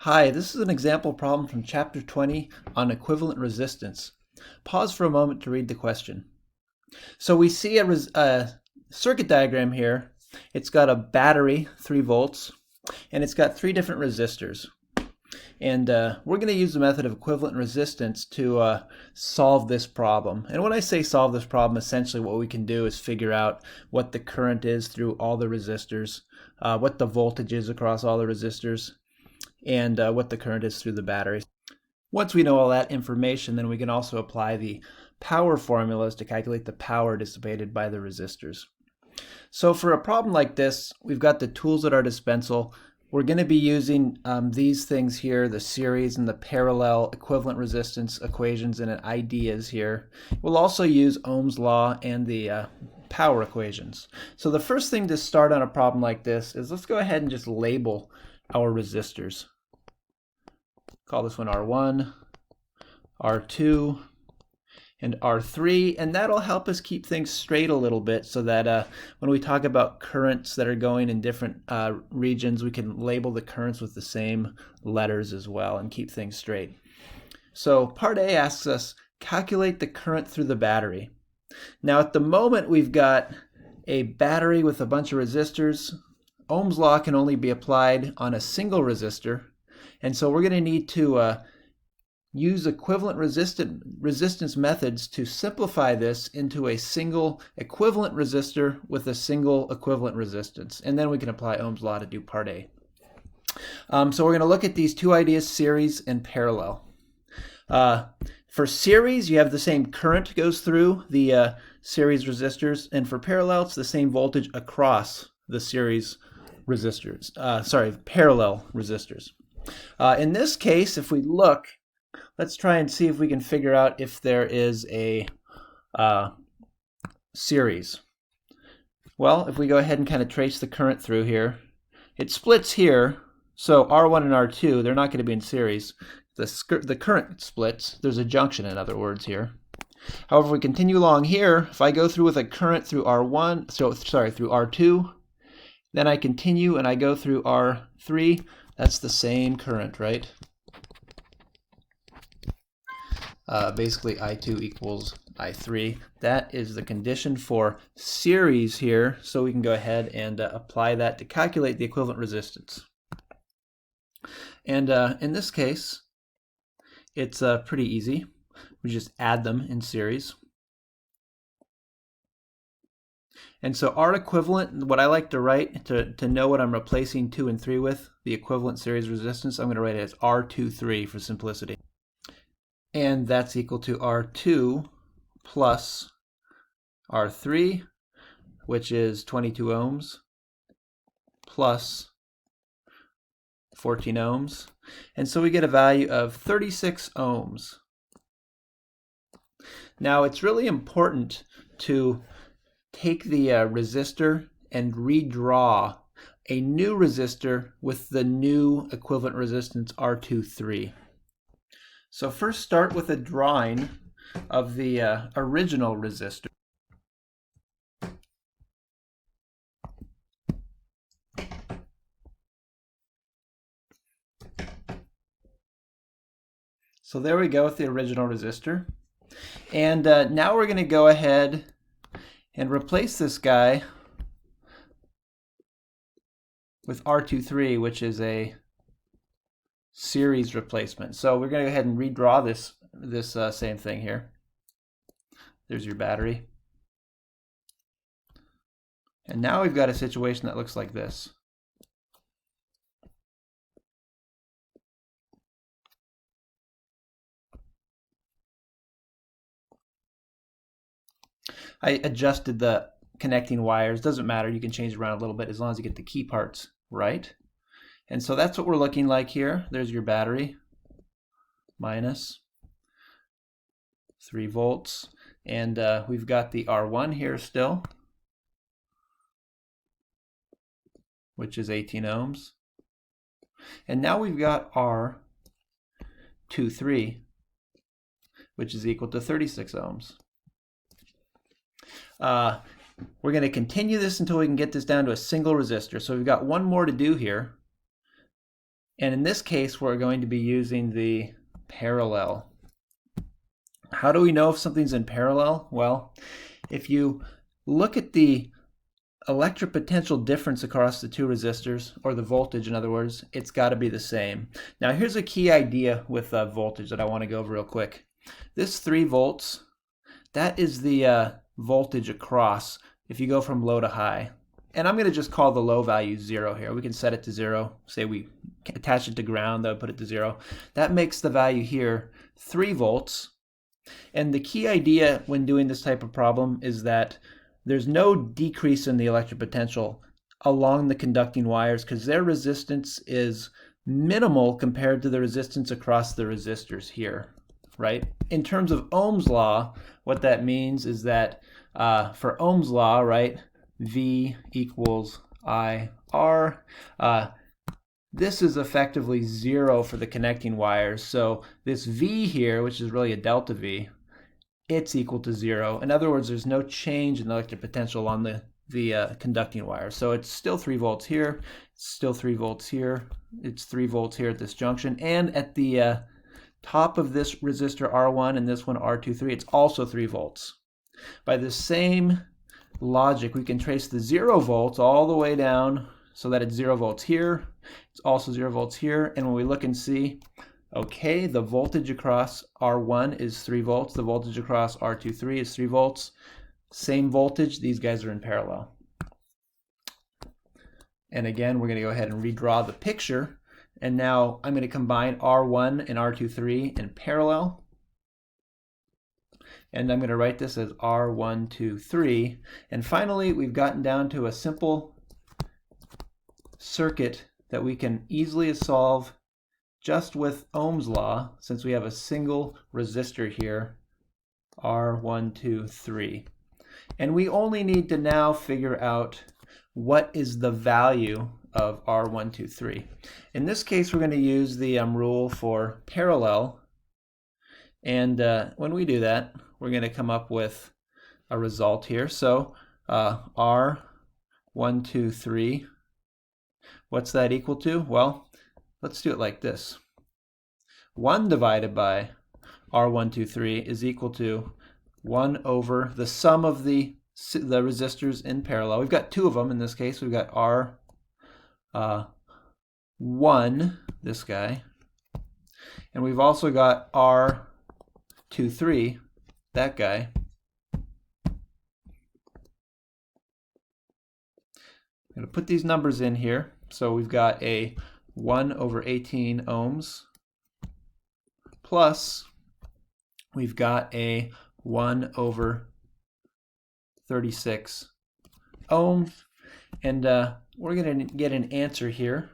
Hi, this is an example problem from Chapter 20 on equivalent resistance. Pause for a moment to read the question. So we see a circuit diagram here. It's got a battery, 3 volts, and it's got 3 different resistors. And we're going to use the method of equivalent resistance to solve this problem. And when I say solve this problem, essentially what we can do is figure out what the current is through all the resistors, what the voltage is across all the resistors, and what the current is through the battery. Once we know all that information, then we can also apply the power formulas to calculate the power dissipated by the resistors. So for a problem like this, we've got the tools at our disposal. We're going to be using these things here, the series and the parallel equivalent resistance equations and ideas here. We'll also use Ohm's law and the power equations. So the first thing to start on a problem like this is let's go ahead and just label our resistors. Call this one R1, R2, and R3, and that'll help us keep things straight a little bit so that when we talk about currents that are going in different regions, we can label the currents with the same letters as well and keep things straight. So part A asks us, calculate the current through the battery. Now at the moment we've got a battery with a bunch of resistors. Ohm's law can only be applied on a single resistor, and so we're going to need to use equivalent resistance methods to simplify this into a single equivalent resistor with a single equivalent resistance, and then we can apply Ohm's law to do part A. So we're going to look at these two ideas, series and parallel. For series, you have the same current goes through the series resistors, and for parallel, it's the same voltage across the series resistors. Parallel resistors. In this case, if we look, let's try and see if we can figure out if there is a series. Well, if we go ahead and kind of trace the current through here, it splits here. So R1 and R2, they're not going to be in series. The current splits. There's a junction, in other words, here. However, if we continue along here, if I go through with a current through through R2, then I continue and I go through R3, that's the same current, right? Basically I2 equals I3. That is the condition for series here, so we can go ahead and apply that to calculate the equivalent resistance. And in this case, it's pretty easy. We just add them in series. And so our equivalent, what I like to write to know what I'm replacing 2 and 3 with, the equivalent series resistance, I'm going to write it as R23 for simplicity. And that's equal to R2 plus R3, which is 22 ohms, plus 14 ohms. And so we get a value of 36 ohms. Now it's really important to take the resistor and redraw a new resistor with the new equivalent resistance R23. So first start with a drawing of the original resistor. So there we go with the original resistor. And now we're going to go ahead and replace this guy with R23, which is a series replacement. So we're going to go ahead and redraw this same thing here. There's your battery. And now we've got a situation that looks like this. I adjusted the connecting wires. Doesn't matter. You can change it around a little bit as long as you get the key parts right. And so that's what we're looking like here. There's your battery, minus 3 volts. And we've got the R1 here still, which is 18 ohms. And now we've got R23, which is equal to 36 ohms. We're going to continue this until we can get this down to a single resistor. So we've got one more to do here. And in this case, we're going to be using the parallel. How do we know if something's in parallel? Well, if you look at the electric potential difference across the two resistors, or the voltage in other words, it's got to be the same. Now here's a key idea with voltage that I want to go over real quick. This 3 volts, that is the voltage across if you go from low to high. And I'm going to just call the low value 0 here. We can set it to 0. Say we attach it to ground, that would put it to 0. That makes the value here 3 volts. And the key idea when doing this type of problem is that there's no decrease in the electric potential along the conducting wires because their resistance is minimal compared to the resistance across the resistors here, right? In terms of Ohm's law, what that means is that for Ohm's law, right, V equals IR, this is effectively 0 for the connecting wires. So this V here, which is really a delta V, it's equal to 0. In other words, there's no change in the electric potential on the conducting wire. So it's still 3 volts here, it's still 3 volts here, it's 3 volts here at this junction, and at the top of this resistor R1 and this one R23, it's also 3 volts. By the same logic, we can trace the 0 volts all the way down so that it's 0 volts here, it's also 0 volts here, and when we look and see, okay, the voltage across R1 is 3 volts, the voltage across R23 is 3 volts, same voltage, these guys are in parallel. And again, we're going to go ahead and redraw the picture, and now I'm going to combine R1 and R23 in parallel. And I'm going to write this as R123. And finally, we've gotten down to a simple circuit that we can easily solve just with Ohm's law, since we have a single resistor here, R123. And we only need to now figure out what is the value of R123. In this case, we're going to use the rule for parallel. And when we do that, we're going to come up with a result here. So R123, what's that equal to? Well, let's do it like this. 1 divided by R123 is equal to 1 over the sum of the resistors in parallel. We've got 2 of them in this case. We've got R1, this guy, and we've also got R23, that guy. I'm going to put these numbers in here. So we've got a 1 over 18 ohms plus we've got a 1 over 36 ohms, and we're going to get an answer here.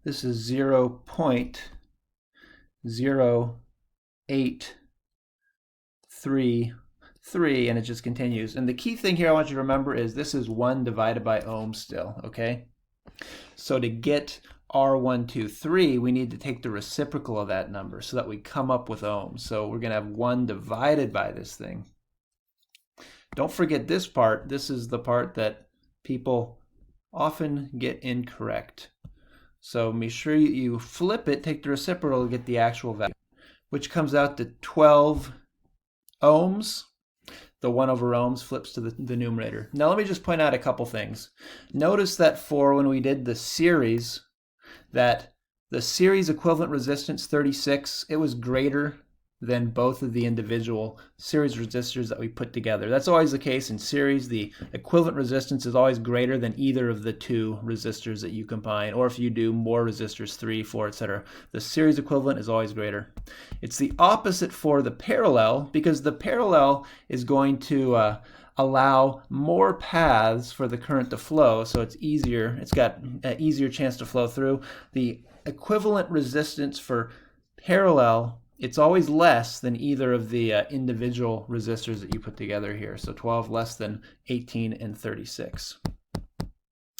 This is 0.0833, and it just continues. And the key thing here I want you to remember is this is 1 divided by ohm still, okay? So to get R123, we need to take the reciprocal of that number so that we come up with ohms. So we're going to have 1 divided by this thing. Don't forget this part. This is the part that people often get incorrect. So make sure you flip it, take the reciprocal to get the actual value, which comes out to 12 ohms. The 1 over ohms flips to the numerator. Now let me just point out a couple things. Notice that for when we did the series, that the series equivalent resistance 36, it was greater than both of the individual series resistors that we put together. That's always the case in series. The equivalent resistance is always greater than either of the 2 resistors that you combine, or if you do more resistors, 3, 4, etc. The series equivalent is always greater. It's the opposite for the parallel, because the parallel is going to allow more paths for the current to flow, so it's easier. It's got an easier chance to flow through. The equivalent resistance for parallel, it's always less than either of the individual resistors that you put together here. So 12 less than 18 and 36.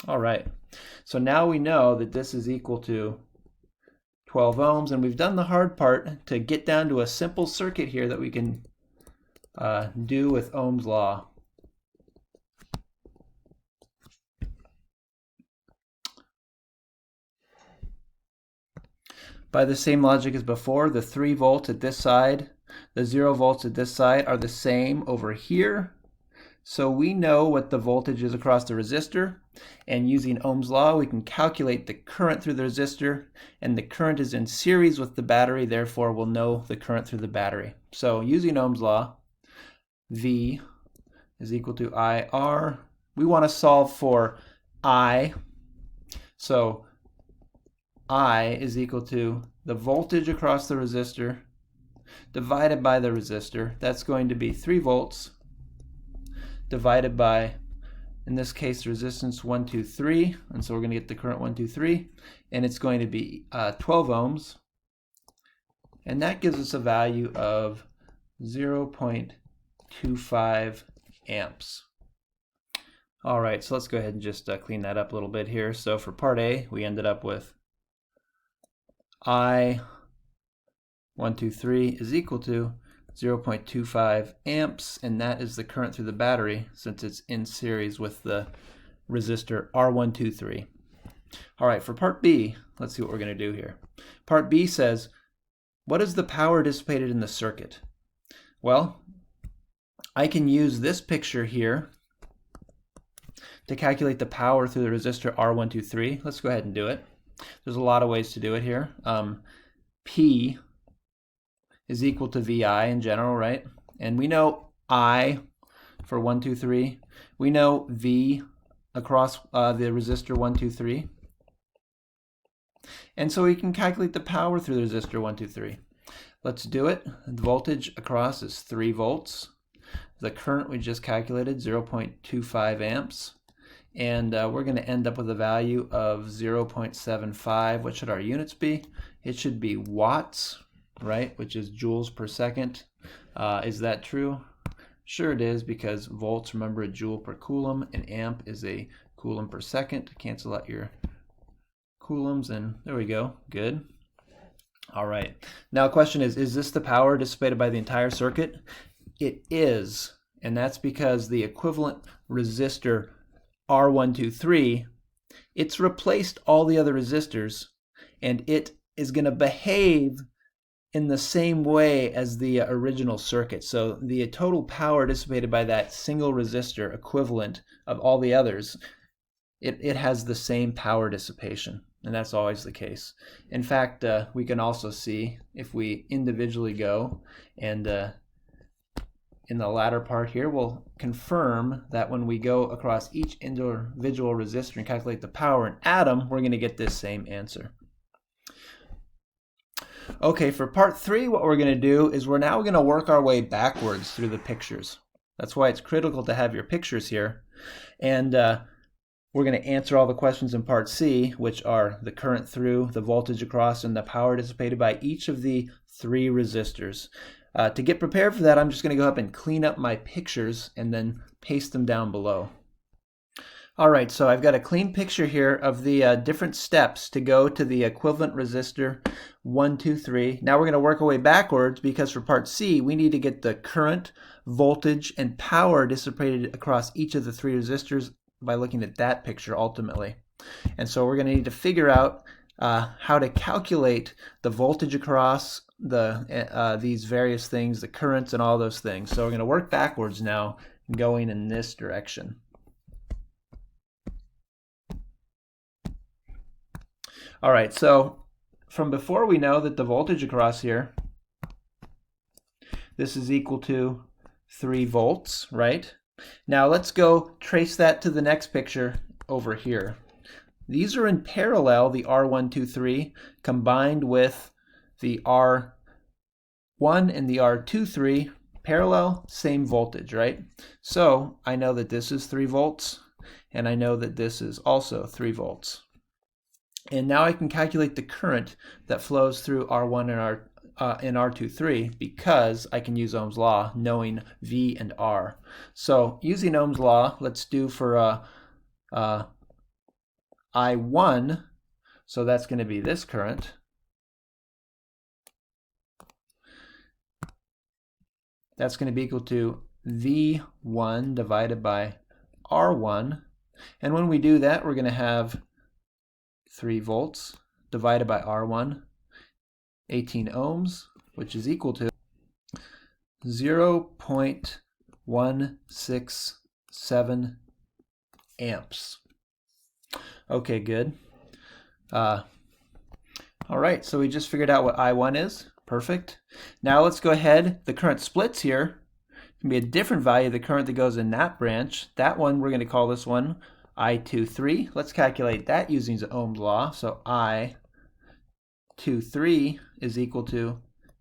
All right, so now we know that this is equal to 12 ohms, and we've done the hard part to get down to a simple circuit here that we can do with Ohm's law. By the same logic as before, the 3 volts at this side, the 0 volts at this side are the same over here. So we know what the voltage is across the resistor, and using Ohm's law, we can calculate the current through the resistor, and the current is in series with the battery, therefore we'll know the current through the battery. So using Ohm's law, V is equal to IR. We want to solve for I, so I is equal to the voltage across the resistor divided by the resistor. That's going to be 3 volts divided by, in this case, resistance 123, and so we're going to get the current 123, and it's going to be 12 ohms, and that gives us a value of 0.25 amps. All right, so let's go ahead and just clean that up a little bit here. So for part A, we ended up with I123 is equal to 0.25 amps, and that is the current through the battery since it's in series with the resistor R123. All right, for part B, let's see what we're going to do here. Part B says, what is the power dissipated in the circuit? Well, I can use this picture here to calculate the power through the resistor R123. Let's go ahead and do it. There's a lot of ways to do it here. P is equal to VI in general, right? And we know I for 123. We know V across the resistor 123. And so we can calculate the power through the resistor 123. Let's do it. The voltage across is 3 volts. The current we just calculated, 0.25 amps. And we're going to end up with a value of 0.75. What should our units be? It should be watts, right, which is joules per second. Is that true? Sure it is, because volts, remember, a joule per coulomb, and amp is a coulomb per second. Cancel out your coulombs, and there we go. Good. All right. Now the question is this the power dissipated by the entire circuit? It is, and that's because the equivalent resistor R123, it's replaced all the other resistors, and it is going to behave in the same way as the original circuit. So the total power dissipated by that single resistor equivalent of all the others, it has the same power dissipation, and that's always the case. In fact, we can also see if we individually go and in the latter part here, we'll confirm that when we go across each individual resistor and calculate the power and add them, we're going to get this same answer. Okay, for part 3, what we're going to do is we're now going to work our way backwards through the pictures. That's why it's critical to have your pictures here. And we're going to answer all the questions in part C, which are the current through, the voltage across, and the power dissipated by each of the 3 resistors. To get prepared for that, I'm just going to go up and clean up my pictures and then paste them down below. All right, so I've got a clean picture here of the different steps to go to the equivalent resistor 123. Now we're going to work our way backwards because for part C, we need to get the current, voltage, and power dissipated across each of the 3 resistors by looking at that picture ultimately. And so we're going to need to figure out how to calculate the voltage across these various things, the currents and all those things. So we're going to work backwards now, going in this direction. All right, so from before we know that the voltage across here, this is equal to 3 volts, right? Now let's go trace that to the next picture over here. These are in parallel, the R123 combined with the R1 and the R23, parallel, same voltage, right? So I know that this is 3 volts, and I know that this is also 3 volts. And now I can calculate the current that flows through R1 and R23 because I can use Ohm's law, knowing V and R. So using Ohm's law, let's do for I1, so that's going to be this current. That's going to be equal to V1 divided by R1. And when we do that, we're going to have 3 volts divided by R1 18 ohms, which is equal to 0.167 amps. Okay, good. All right, so we just figured out what I1 is. Perfect. Now let's go ahead. The current splits here can be a different value of the current that goes in that branch. That one, we're going to call this one I23. Let's calculate that using the Ohm's law. So I23 is equal to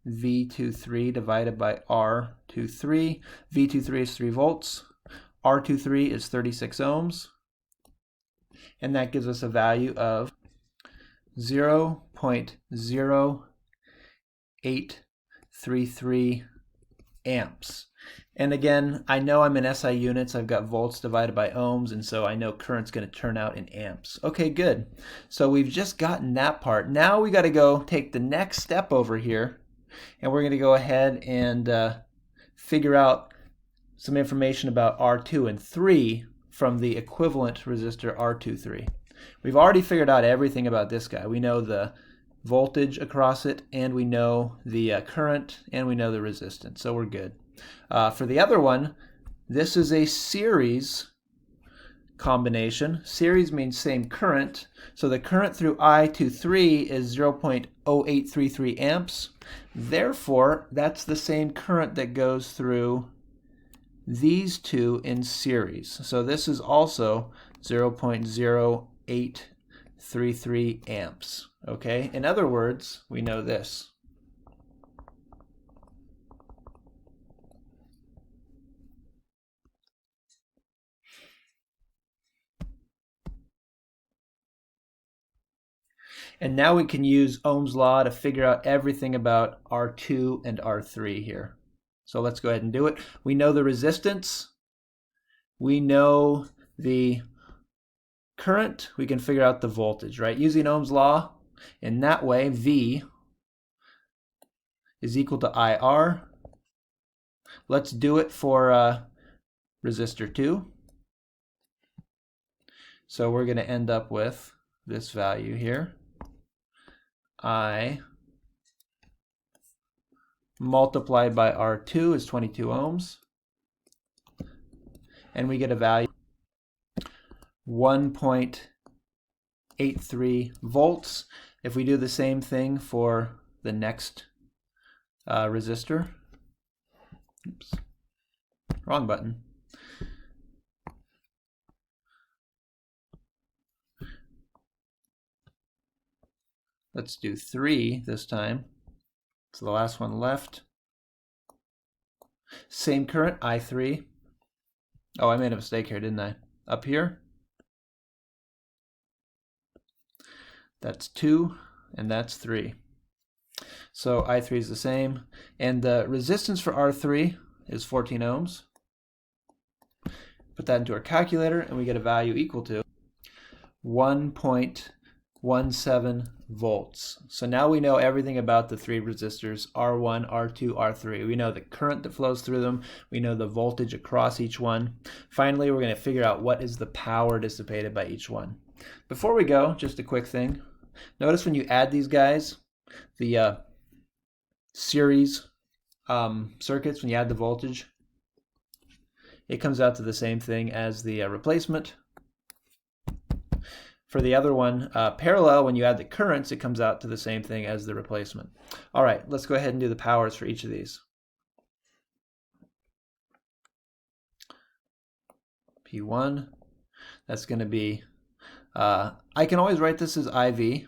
V23 divided by R23. V23 is 3 volts. R23 is 36 ohms. And that gives us a value of 0.0833 amps. And again, I know I'm in SI units. I've got volts divided by ohms, and so I know current's going to turn out in amps. Okay, good. So we've just gotten that part. Now we got to go take the next step over here, and we're going to go ahead and figure out some information about R2 and 3 from the equivalent resistor R23. We've already figured out everything about this guy. We know the voltage across it, and we know the current, and we know the resistance, so we're good. For the other one, this is a series combination. Series means same current, so the current through I23 is 0.0833 amps. Therefore, that's the same current that goes through these two in series. So this is also 0.0833 amps. Okay? In other words, we know this. And now we can use Ohm's law to figure out everything about R2 and R3 here. So let's go ahead and do it. We know the resistance. We know the current. We can figure out the voltage, right? Using Ohm's law, in that way, V is equal to IR. Let's do it for resistor 2. So we're going to end up with this value here. I multiplied by R2 is 22 ohms. And we get a value 1.83 volts. If we do the same thing for the next resistor, oops, wrong button. Let's do 3 this time. It's the last one left. Same current, I3. Oh, I made a mistake here, didn't I? Up here. That's 2, and that's 3. So I3 is the same. And the resistance for R3 is 14 ohms. Put that into our calculator, and we get a value equal to 1.17 volts. So now we know everything about the 3 resistors, R1, R2, R3. We know the current that flows through them. We know the voltage across each one. Finally, we're going to figure out what is the power dissipated by each one. Before we go, just a quick thing. Notice when you add these guys, the series circuits, when you add the voltage, it comes out to the same thing as the replacement. For the other one, parallel, when you add the currents, it comes out to the same thing as the replacement. All right, let's go ahead and do the powers for each of these. P1, that's going to be, I can always write this as IV,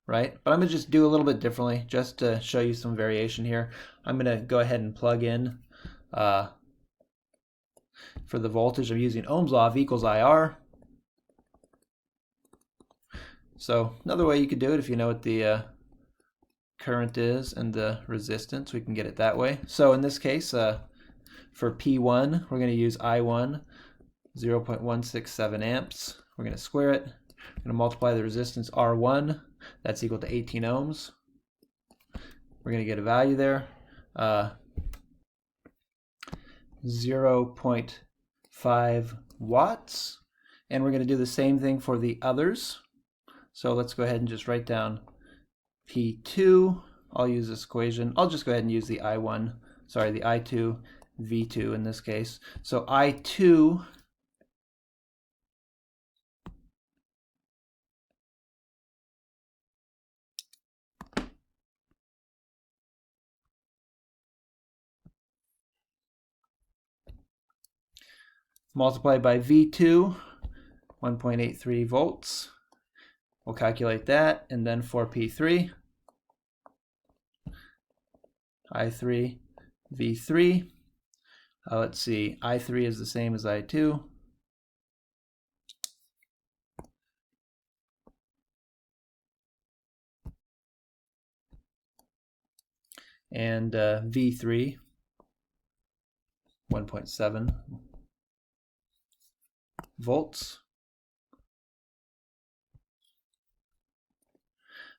right? But I'm going to just do a little bit differently just to show you some variation here. I'm going to go ahead and plug in for the voltage. I'm using Ohm's law, V equals IR. So another way you could do it, if you know what the current is and the resistance, we can get it that way. So in this case, for P1, we're going to use I1, 0.167 amps. We're going to square it. We're going to multiply the resistance R1. That's equal to 18 ohms. We're going to get a value there. 0.5 watts. And we're going to do the same thing for the others. So let's go ahead and just write down P2, I'll use this equation. I'll just go ahead and use the I1, sorry, the I2 V2 in this case. So I2 multiplied by V2, 1.83 volts. We'll calculate that, and then for P3, I3 V3. Let's see, I3 is the same as I2. And V3, 1.7 volts.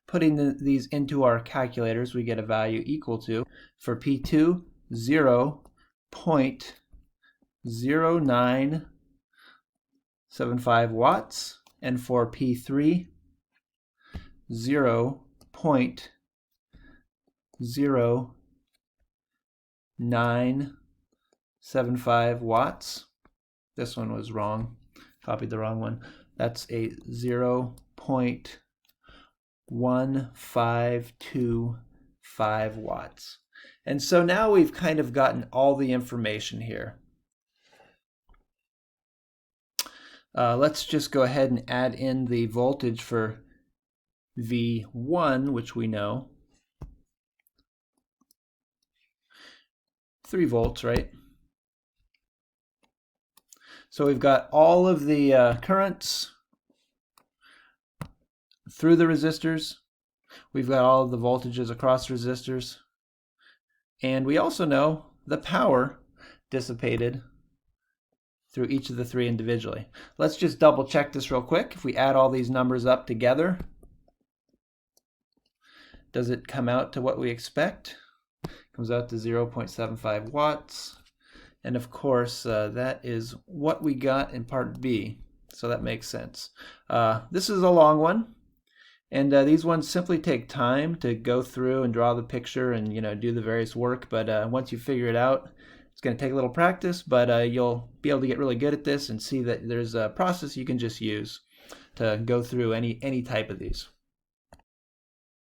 Putting these into our calculators, we get a value equal to, for P2, 0.0975 watts, and for P3, 0.0975 watts. This one was wrong. Copied the wrong one. That's a 0.1525 watts. And so now we've kind of gotten all the information here. Let's just go ahead and add in the voltage for V1, which we know. 3 volts, right? So we've got all of the currents through the resistors. We've got all of the voltages across resistors. And we also know the power dissipated through each of the 3 individually. Let's just double check this real quick. If we add all these numbers up together, does it come out to what we expect? It comes out to 0.75 watts. And of course, that is what we got in part B. So that makes sense. This is a long one. And these ones simply take time to go through and draw the picture and do the various work. But once you figure it out, it's going to take a little practice, but you'll be able to get really good at this and see that there's a process you can just use to go through any type of these.